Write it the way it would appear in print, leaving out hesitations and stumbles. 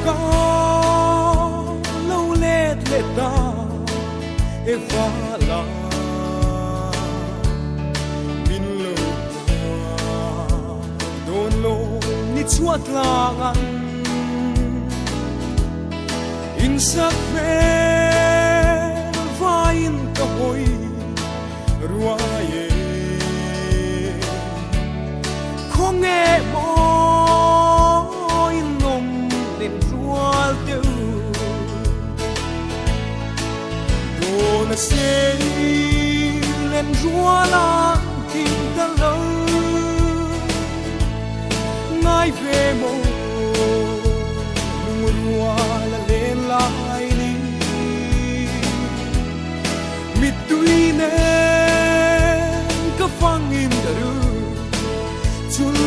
ga lo let ta e fa la min lo don lo ni chuat langan in sak me vain ka hoi ruaye không nghe mo in nom nên rual teu na se lên ruala tim ta lo ngai ve mo lung ruala lên lai ni mit tui ne ka fang in da ru chul